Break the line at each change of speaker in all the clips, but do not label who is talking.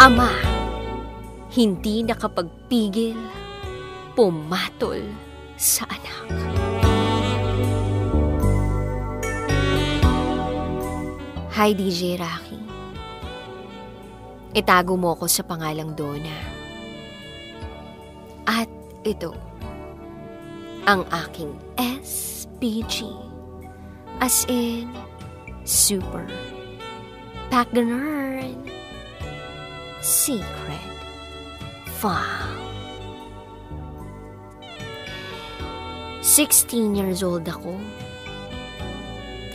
Ama, hindi nakapagpigil, pumatol sa anak. Hi DJ Rocky. Itago mo ko sa pangalang Donna. At ito, ang aking SPG. As in, super, pack the nerd, secret, fun. 16 years old ako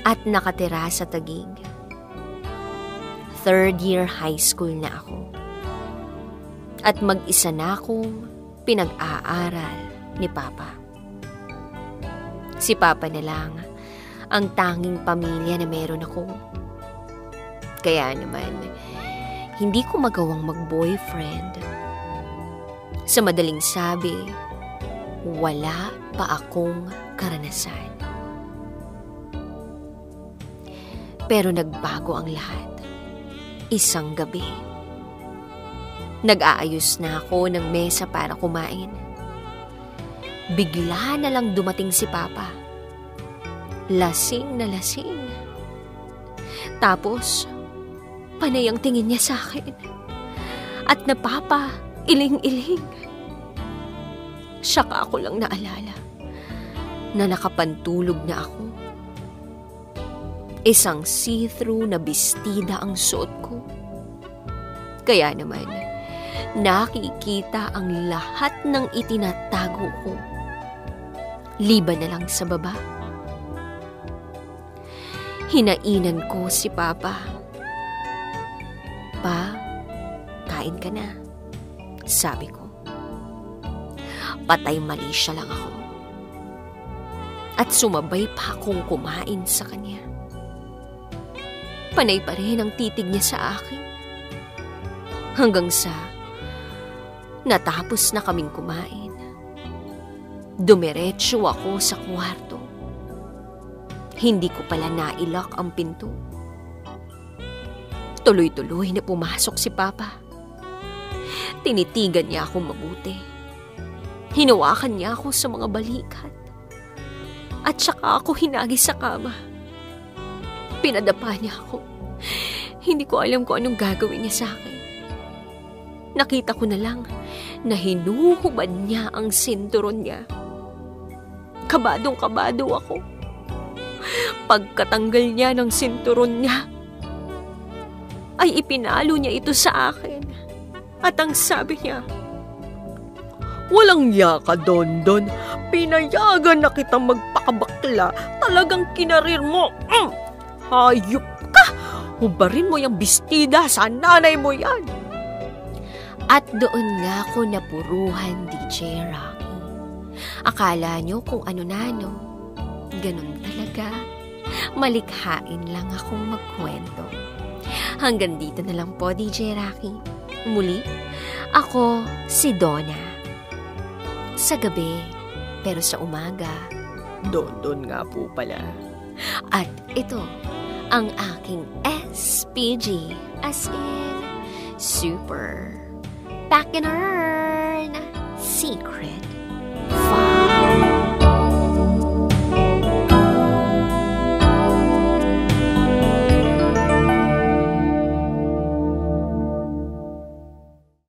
at nakatira sa Taguig. Third year high school na ako. At mag-isa na akong pinag-aaral ni Papa. Si Papa na lang ang tanging pamilya na meron ako. Kaya naman, hindi ko magawang mag-boyfriend. Sa madaling sabi, wala pa akong karanasan. Pero nagbago ang lahat. Isang gabi. Nag-aayos na ako ng mesa para kumain. Bigla na lang dumating si Papa. Lasing na lasing. Tapos, panay ang tingin niya sa akin. At napapa, iling-iling. Saka ako lang naalala na nakapantulog na ako. Isang see-through na bestida ang suot ko. Kaya naman, nakikita ang lahat ng itinatago ko. Liban na lang sa baba. Hinainan ko si Papa. Pa, kain ka na, sabi ko. Patay mali siya lang ako. At sumabay pa akong kumain sa kanya. Panay pa rin ang titig niya sa akin. Hanggang sa natapos na kaming kumain. Dumiretso ako sa kwarto. Hindi ko pala nailak ang pinto. Tuloy-tuloy na pumasok si Papa. Tinitigan niya akong mabuti. Hinawakan niya ako sa mga balikat. At saka ako hinagi sa kama. Pinadapa niya ako. Hindi ko alam kung anong gagawin niya sa akin. Nakita ko na lang na hinuhubad niya ang sinturon niya. Kabadong-kabado ako. Pagkatanggal niya ng sinturon niya, ay ipinalo niya ito sa akin. At ang sabi niya, "Walang ya ka, Dondon. Pinayagan na kitang magpakabakla. Talagang kinarir mo. Hayop ka! Hubarin mo yung bestida sa nanay mo yan." At doon nga ako napuruhan, DJ Rocky. Akala nyo kung ano-nano. Ganun talaga. Malikhain lang akong magkwento. Hanggang dito na lang po, DJ Rocky. Muli, ako si Donna. Sa gabi, pero sa umaga, Dondon nga po pala. At ito, ang aking SPG, as in, super, back in earn, secret,